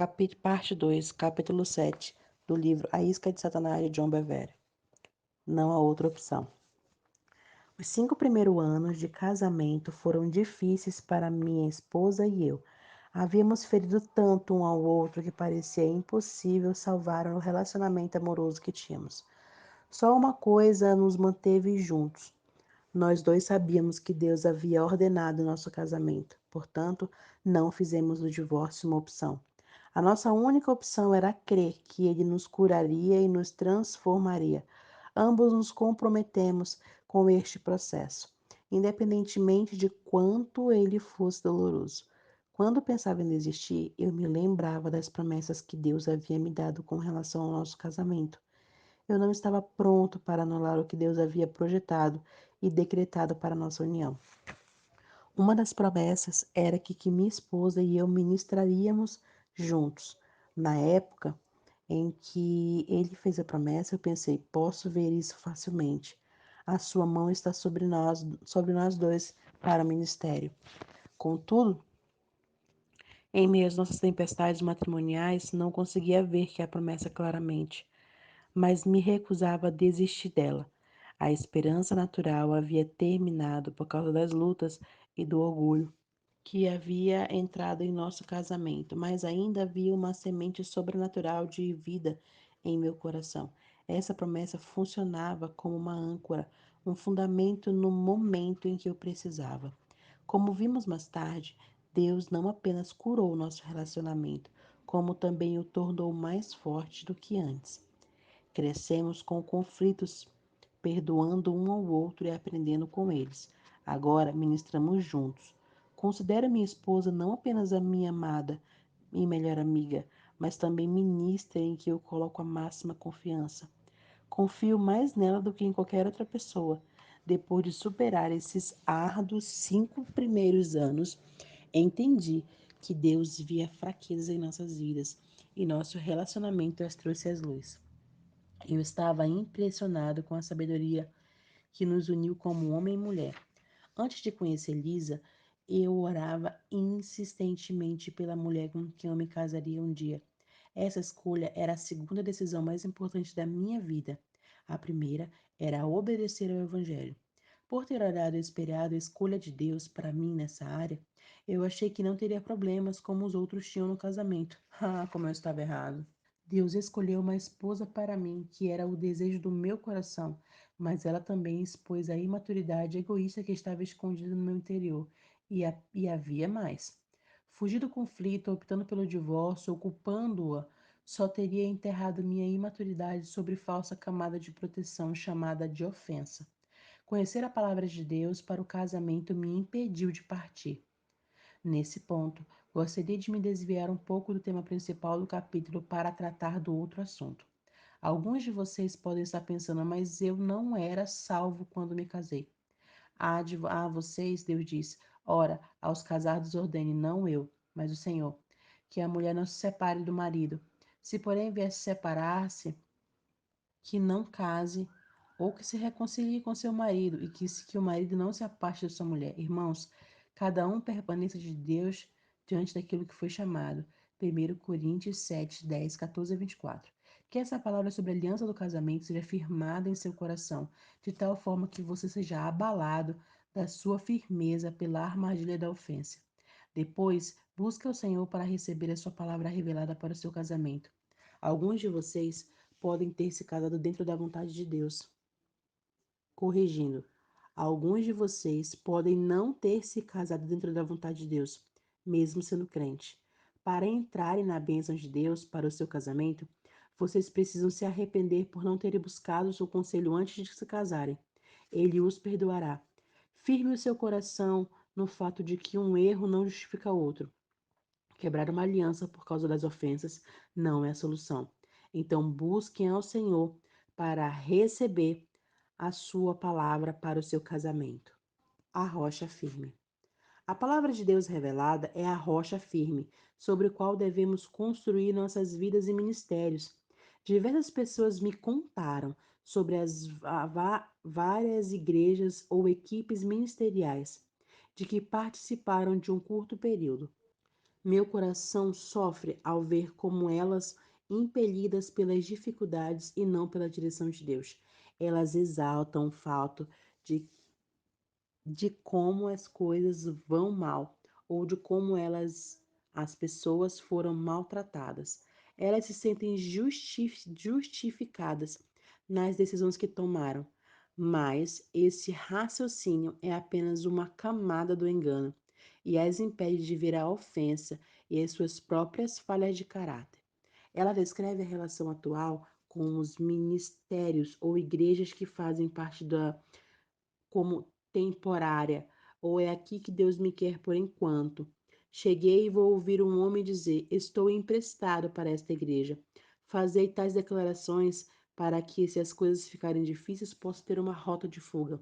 Parte 2, capítulo 7, do livro A Isca de Satanás, de John Bevere. Não há outra opção. Os 5 primeiros anos de casamento foram difíceis para minha esposa e eu. Havíamos ferido tanto um ao outro que parecia impossível salvar o relacionamento amoroso que tínhamos. Só uma coisa nos manteve juntos. Nós dois sabíamos que Deus havia ordenado nosso casamento, portanto, não fizemos do divórcio uma opção. A nossa única opção era crer que Ele nos curaria e nos transformaria. Ambos nos comprometemos com este processo, independentemente de quanto ele fosse doloroso. Quando pensava em desistir, eu me lembrava das promessas que Deus havia me dado com relação ao nosso casamento. Eu não estava pronto para anular o que Deus havia projetado e decretado para nossa união. Uma das promessas era que minha esposa e eu ministraríamos juntos. Na época em que ele fez a promessa, eu pensei, posso ver isso facilmente. A sua mão está sobre nós dois para o ministério. Contudo, em meio às nossas tempestades matrimoniais, não conseguia ver que a promessa claramente, mas me recusava a desistir dela. A esperança natural havia terminado por causa das lutas e do orgulho que havia entrado em nosso casamento, mas ainda havia uma semente sobrenatural de vida em meu coração. Essa promessa funcionava como uma âncora, um fundamento no momento em que eu precisava. Como vimos mais tarde, Deus não apenas curou nosso relacionamento, como também o tornou mais forte do que antes. Crescemos com conflitos, perdoando um ao outro e aprendendo com eles. Agora ministramos juntos. Considero minha esposa não apenas a minha amada e melhor amiga, mas também ministra em que eu coloco a máxima confiança. Confio mais nela do que em qualquer outra pessoa. Depois de superar esses árduos 5 primeiros anos, entendi que Deus via fraquezas em nossas vidas e nosso relacionamento as trouxe à luz. Eu estava impressionado com a sabedoria que nos uniu como homem e mulher. Antes de conhecer Lisa, eu orava insistentemente pela mulher com quem eu me casaria um dia. Essa escolha era a segunda decisão mais importante da minha vida. A primeira era obedecer ao Evangelho. Por ter orado e esperado a escolha de Deus para mim nessa área, eu achei que não teria problemas como os outros tinham no casamento. Ah, como eu estava errado. Deus escolheu uma esposa para mim, que era o desejo do meu coração, mas ela também expôs a imaturidade egoísta que estava escondida no meu interior, e havia mais. Fugir do conflito, optando pelo divórcio, ocupando-a, só teria enterrado minha imaturidade sobre falsa camada de proteção chamada de ofensa. Conhecer a palavra de Deus para o casamento me impediu de partir. Nesse ponto, gostaria de me desviar um pouco do tema principal do capítulo para tratar do outro assunto. Alguns de vocês podem estar pensando, mas eu não era salvo quando me casei. A vocês, Deus diz, ora, aos casados ordene, não eu, mas o Senhor, que a mulher não se separe do marido. Se porém vier se separar-se, que não case, ou que se reconcilie com seu marido, e que o marido não se aparte da sua mulher. Irmãos, cada um permaneça de Deus diante daquilo que foi chamado. 1 Coríntios 7, 10, 14 a 24. Que essa palavra sobre a aliança do casamento seja firmada em seu coração, de tal forma que você seja abalado da sua firmeza pela armadilha da ofensa. Depois, busque ao Senhor para receber a sua palavra revelada para o seu casamento. Alguns de vocês podem ter se casado dentro da vontade de Deus. Corrigindo, alguns de vocês podem não ter se casado dentro da vontade de Deus, mesmo sendo crente. Para entrarem na bênção de Deus para o seu casamento, vocês precisam se arrepender por não terem buscado o seu conselho antes de se casarem. Ele os perdoará. Firme o seu coração no fato de que um erro não justifica outro. Quebrar uma aliança por causa das ofensas não é a solução. Então busquem ao Senhor para receber a sua palavra para o seu casamento. A rocha firme. A palavra de Deus revelada é a rocha firme, sobre a qual devemos construir nossas vidas e ministérios. Diversas pessoas me contaram sobre as várias igrejas ou equipes ministeriais de que participaram de um curto período. Meu coração sofre ao ver como elas, impelidas pelas dificuldades e não pela direção de Deus, elas exaltam o fato de de como as coisas vão mal ou de como as pessoas foram maltratadas. Elas se sentem justificadas nas decisões que tomaram, mas esse raciocínio é apenas uma camada do engano e as impede de ver a ofensa e as suas próprias falhas de caráter. Ela descreve a relação atual com os ministérios ou igrejas que fazem parte da como temporária, ou é aqui que Deus me quer por enquanto. Cheguei e vou ouvir um homem dizer: Estou emprestado para esta igreja. Fazei tais declarações para que, se as coisas ficarem difíceis, possa ter uma rota de fuga.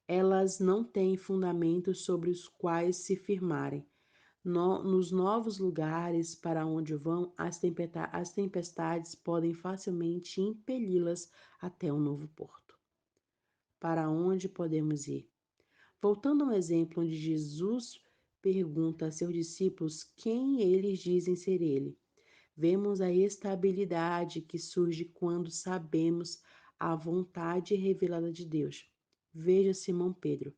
Elas não têm fundamentos sobre os quais se firmarem. Nos novos lugares para onde vão, as tempestades podem facilmente impeli-las até um novo porto. Para onde podemos ir? Voltando ao exemplo onde Jesus pergunta a seus discípulos quem eles dizem ser ele, vemos a estabilidade que surge quando sabemos a vontade revelada de Deus. Veja Simão Pedro.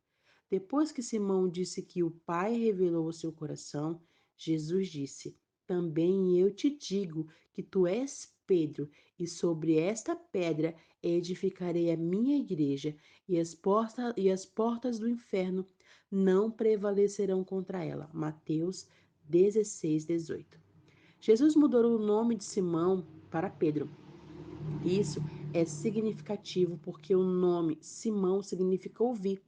Depois que Simão disse que o Pai revelou o seu coração, Jesus disse: Também eu te digo que tu és Pedro, e sobre esta pedra edificarei a minha igreja, e as portas do inferno não prevalecerão contra ela. Mateus 16, 18. Jesus mudou o nome de Simão para Pedro. Isso é significativo porque o nome Simão significa ouvir.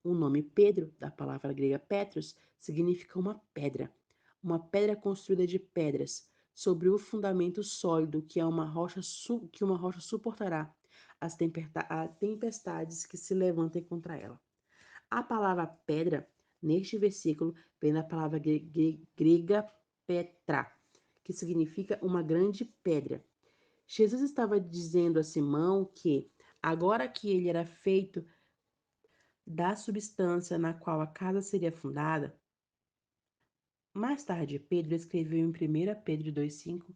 O nome Pedro, da palavra grega Petros, significa uma pedra construída de pedras, sobre o fundamento sólido que é que uma rocha suportará as tempestades que se levantem contra ela. A palavra pedra, neste versículo, vem da palavra grega petra, que significa uma grande pedra. Jesus estava dizendo a Simão que, agora que ele era feito da substância na qual a casa seria fundada, mais tarde Pedro escreveu em 1 Pedro 2,5: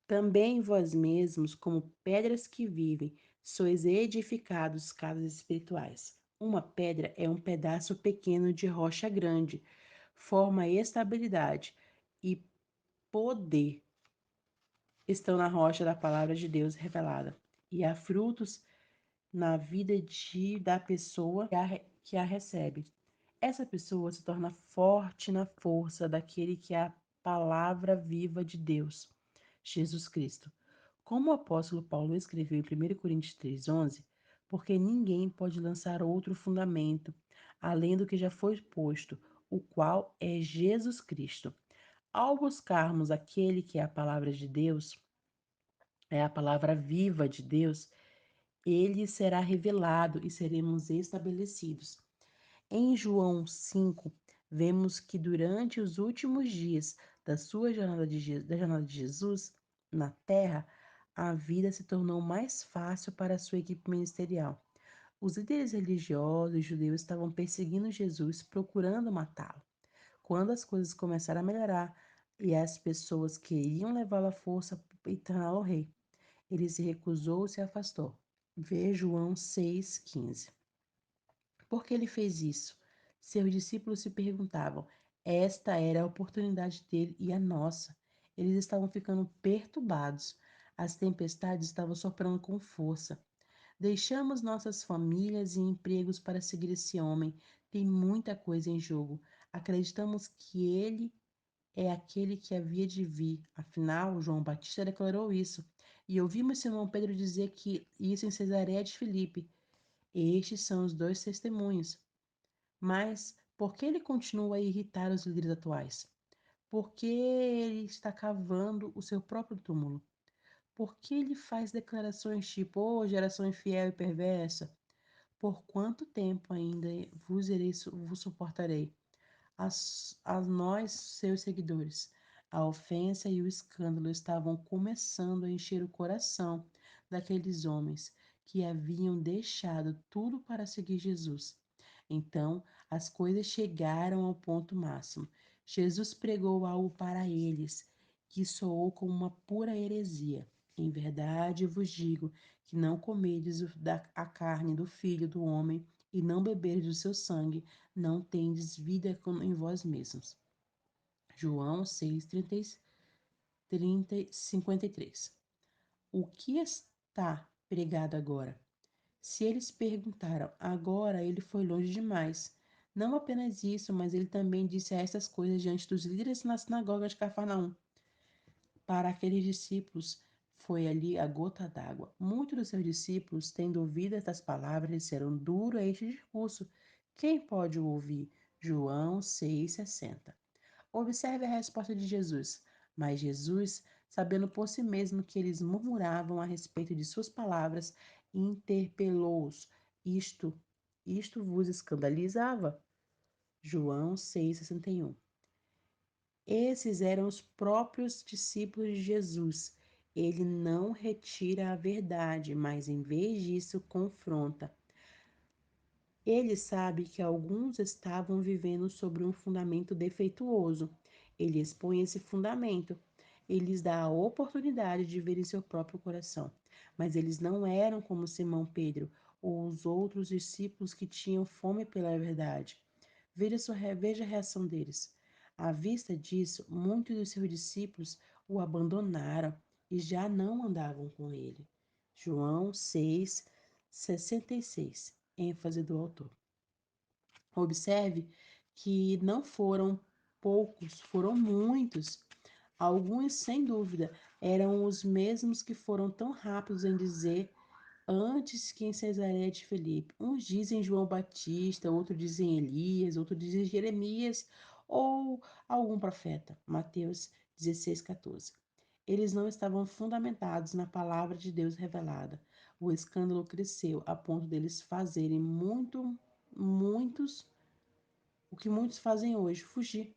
Também vós mesmos, como pedras que vivem, sois edificados casas espirituais. Uma pedra é um pedaço pequeno de rocha grande, forma estabilidade e poder estão na rocha da palavra de Deus revelada, e há frutos na vida da pessoa que a recebe. Essa pessoa se torna forte na força daquele que é a palavra viva de Deus, Jesus Cristo. Como o apóstolo Paulo escreveu em 1 Coríntios 3,11, porque ninguém pode lançar outro fundamento, além do que já foi posto, o qual é Jesus Cristo. Ao buscarmos aquele que é a palavra de Deus, é a palavra viva de Deus, ele será revelado e seremos estabelecidos. Em João 5, vemos que durante os últimos dias da sua da jornada de Jesus na terra, a vida se tornou mais fácil para a sua equipe ministerial. Os líderes religiosos judeus estavam perseguindo Jesus, procurando matá-lo. Quando as coisas começaram a melhorar e as pessoas queriam levá-lo à força e torná-lo rei, ele se recusou e se afastou. Vê João 6,15. Por que ele fez isso? Seus discípulos se perguntavam. Esta era a oportunidade dele e a nossa. Eles estavam ficando perturbados. As tempestades estavam soprando com força. Deixamos nossas famílias e empregos para seguir esse homem. Tem muita coisa em jogo. Acreditamos que ele é aquele que havia de vir. Afinal, João Batista declarou isso. E ouvimos Simão Pedro dizer que isso em Cesareia de Filipe. Estes são os dois testemunhos. Mas por que ele continua a irritar os líderes atuais? Por que ele está cavando o seu próprio túmulo? Por que ele faz declarações tipo, oh, geração infiel e perversa? Por quanto tempo ainda vos suportarei? A nós, seus seguidores, a ofensa e o escândalo estavam começando a encher o coração daqueles homens que haviam deixado tudo para seguir Jesus. Então, as coisas chegaram ao ponto máximo. Jesus pregou algo para eles que soou como uma pura heresia. Em verdade vos digo que não comedes a carne do Filho do Homem e não beberdes do seu sangue, não tendes vida em vós mesmos. João 6, 53. O que está pregado agora? Se eles perguntaram, agora ele foi longe demais. Não apenas isso, mas ele também disse estas coisas diante dos líderes na sinagoga de Cafarnaum. Para aqueles discípulos, foi ali a gota d'água. Muitos dos seus discípulos, tendo ouvido estas palavras, disseram: duro é este discurso. Quem pode o ouvir? João 6,60. Observe a resposta de Jesus. Mas Jesus, sabendo por si mesmo que eles murmuravam a respeito de suas palavras, interpelou-os. Isto, isto vos escandalizava? João 6,61. Esses eram os próprios discípulos de Jesus. Ele não retira a verdade, mas em vez disso confronta. Ele sabe que alguns estavam vivendo sobre um fundamento defeituoso. Ele expõe esse fundamento. Ele lhes dá a oportunidade de ver em seu próprio coração. Mas eles não eram como Simão Pedro ou os outros discípulos que tinham fome pela verdade. Veja a reação deles. À vista disso, muitos dos seus discípulos o abandonaram e já não andavam com ele. João 6, 66. ênfase do autor. Observe que não foram poucos, foram muitos. Alguns, sem dúvida, eram os mesmos que foram tão rápidos em dizer antes que em Cesareia de Filipe. Uns dizem João Batista, outros dizem Elias, outros dizem Jeremias ou algum profeta. Mateus 16:14. Eles não estavam fundamentados na palavra de Deus revelada. O escândalo cresceu a ponto deles fazerem muitos, o que muitos fazem hoje, fugir.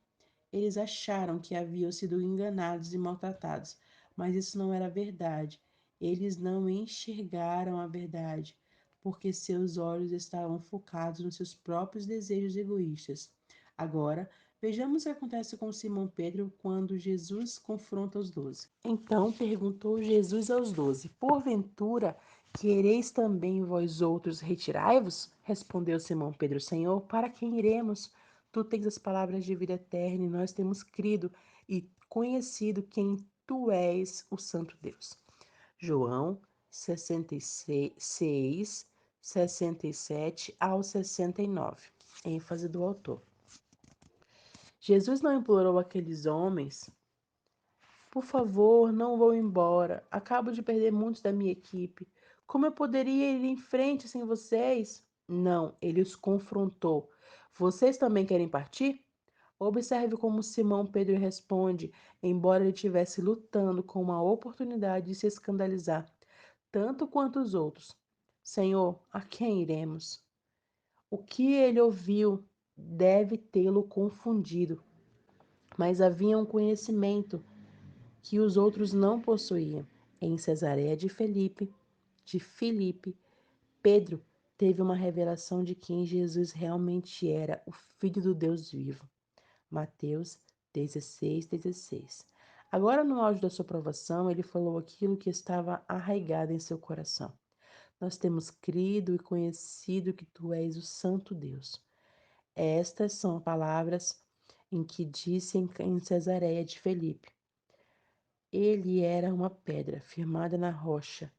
Eles acharam que haviam sido enganados e maltratados, mas isso não era verdade. Eles não enxergaram a verdade, porque seus olhos estavam focados nos seus próprios desejos egoístas. Agora, vejamos o que acontece com Simão Pedro quando Jesus confronta os 12. Então perguntou Jesus aos 12: porventura, quereis também vós outros retirai-vos? Respondeu Simão Pedro: Senhor, para quem iremos? Tu tens as palavras de vida eterna e nós temos crido e conhecido quem tu és, o Santo Deus. João 66, 67 ao 69. ênfase do autor. Jesus não implorou aqueles homens: por favor, não vou embora. Acabo de perder muitos da minha equipe. Como eu poderia ir em frente sem vocês? Não, ele os confrontou. Vocês também querem partir? Observe como Simão Pedro responde, embora ele estivesse lutando com uma oportunidade de se escandalizar, tanto quanto os outros. Senhor, a quem iremos? O que ele ouviu deve tê-lo confundido, mas havia um conhecimento que os outros não possuíam. Em Cesareia de Filipe, Pedro teve uma revelação de quem Jesus realmente era, o Filho do Deus vivo. Mateus 16:16. Agora, no auge da sua provação, ele falou aquilo que estava arraigado em seu coração. Nós temos crido e conhecido que tu és o Santo Deus. Estas são palavras em que disse em Cesareia de Filipe. Ele era uma pedra firmada na rocha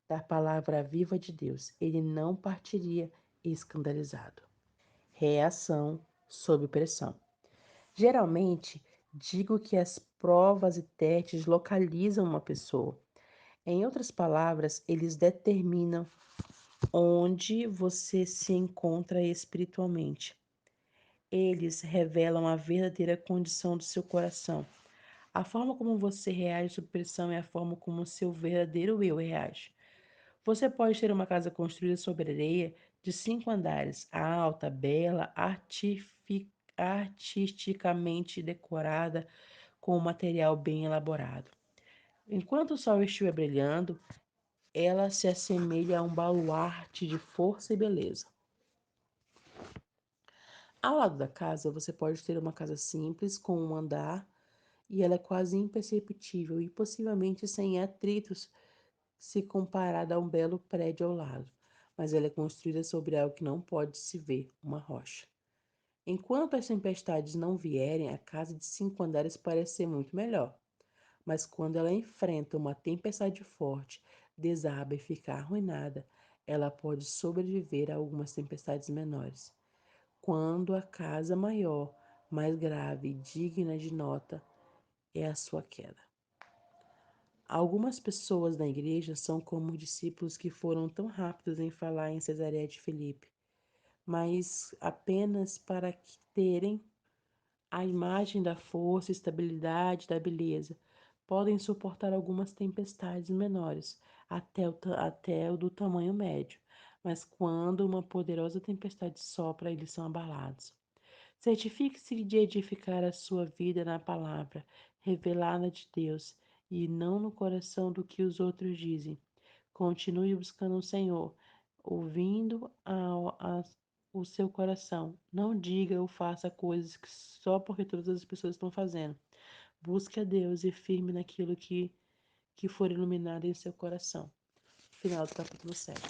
da palavra viva de Deus. Ele não partiria escandalizado. Reação sob pressão. Geralmente, digo que as provas e testes localizam uma pessoa. Em outras palavras, eles determinam onde você se encontra espiritualmente. Eles revelam a verdadeira condição do seu coração. A forma como você reage sob pressão é a forma como o seu verdadeiro eu reage. Você pode ter uma casa construída sobre areia de 5 andares, alta, bela, artisticamente decorada, com um material bem elaborado. Enquanto o sol estiver brilhando, ela se assemelha a um baluarte de força e beleza. Ao lado da casa, você pode ter uma casa simples, com um andar, e ela é quase imperceptível e possivelmente sem atritos se comparada a um belo prédio ao lado, mas ela é construída sobre algo que não pode se ver, uma rocha. Enquanto as tempestades não vierem, a casa de 5 andares parece ser muito melhor. Mas quando ela enfrenta uma tempestade forte, desaba e fica arruinada, ela pode sobreviver a algumas tempestades menores. Quando a casa maior, mais grave e digna de nota é a sua queda. Algumas pessoas da igreja são como discípulos que foram tão rápidos em falar em Cesareia de Filipe, mas apenas para que terem a imagem da força, estabilidade, da beleza. Podem suportar algumas tempestades menores, até o do tamanho médio, mas quando uma poderosa tempestade sopra, eles são abalados. Certifique-se de edificar a sua vida na palavra revelada de Deus e não no coração do que os outros dizem. Continue buscando o Senhor, ouvindo o seu coração. Não diga ou faça coisas que só porque todas as pessoas estão fazendo. Busque a Deus e firme naquilo que for iluminado em seu coração. Final do capítulo 7.